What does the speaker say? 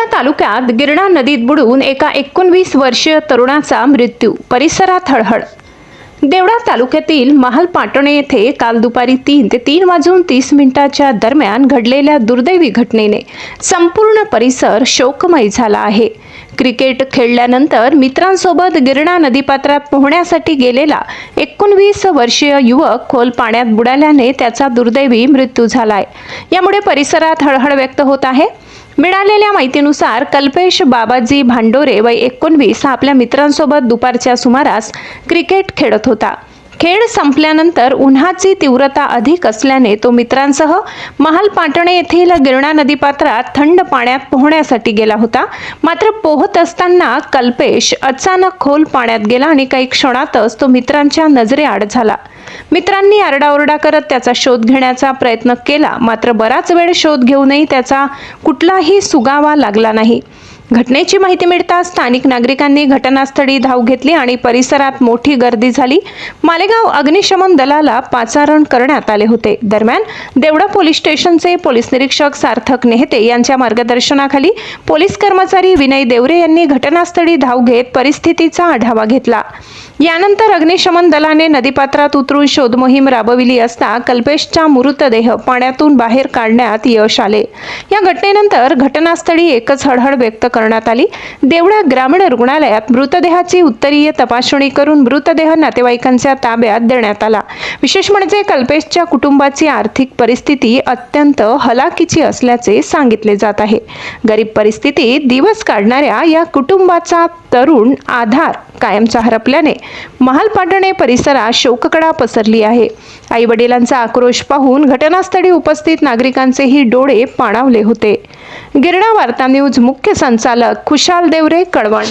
देवळा तालुक्यात गिरणा नदीत बुडून एका 19 वर्षीय तरुणाचा मृत्यू, परिसरात हळहळ। देवळा तालुक्यातील महाल पाटणे येथे काल दुपारी 3 ते 3:30 दरम्यान घडलेल्या दुर्दैवी घटनेने संपूर्ण परिसर शोकमय झाला आहे। क्रिकेट खेळल्यानंतर मित्रांसोबत गिरणा नदीपात्रात पोहण्यासाठी गेलेला 19 वर्षीय युवक खोल पाण्यात बुडाल्याने त्याचा दुर्दैवी मृत्यू झालाय। यामुळे परिसरात हळहळ व्यक्त होत आहे। मिळालेल्या माहितीनुसार कल्पेश बाबाजी भांडोरे वय 19 आपल्या मित्रांसोबत दुपारच्या सुमारास क्रिकेट खेळत होता। खेळ संपल्यानंतर उन्हाची तीव्रता अधिक असल्याने तो मित्रांसह महाल पाटणे येथील गिरणा नदीपात्रात थंड पाण्यात पोहण्यासाठी गेला होता। मात्र पोहत असताना कल्पेश अचानक खोल पाण्यात गेला आणि काही क्षणातच तो मित्रांच्या नजरेआड झाला। मित्रांनी आरडाओरडा करत त्याचा शोध घेण्याचा प्रयत्न केला, मात्र बराच वेळ शोध घेऊनही त्याचा कुठलाही सुगावा लागला नाही। घटनेची माहिती मिळताच स्थानिक नागरिकांनी घटनास्थळी धाव घेतली आणि परिसरात मोठी गर्दी झाली। मालेगाव अग्निशमन दलाला पाचारण करण्यात आले होते। दरम्यान देवळा पोलीस स्टेशनचे पोलीस निरीक्षक सार्थक नेहते यांच्या मार्गदर्शनाखाली पोलीस कर्मचारी विनय देवरे यांनी घटनास्थळी धाव घेत परिस्थितीचा आढावा घेतला। यानंतर अग्निशमन दलाने नदीपात्रात उतरून शोध मोहीम राबविली असता कल्पेशचा मृतदेह पाण्यातून बाहेर काढण्यात यश आले। या घटनेनंतर घटनास्थळी एकच हळहळ व्यक्त करण्यात आली। देवळा ग्रामीण रुग्णालयात मृतदेहाची उत्तरीय तपासणी करून मृतदेह नातेवाईकांच्या ताब्यात देण्यात आला। विशेष म्हणजे कल्पेशच्या कुटुंबाची आर्थिक परिस्थिती अत्यंत हलाखीची असल्याचे सांगितले जात आहे। गरीब परिस्थितीत दिवस काढणाऱ्या या कुटुंबाचा तरुण आधार कायमचा हरपल्याने महाल पाटणे परिसरात शोककळा पसरली आहे। आई वडिलांचा आक्रोश पाहून घटनास्थळी उपस्थित नागरिकांचेही डोळे पाणावले होते। गिरणा वार्ता न्यूज मुख्य संचालक खुशाल देवरे, कळवण।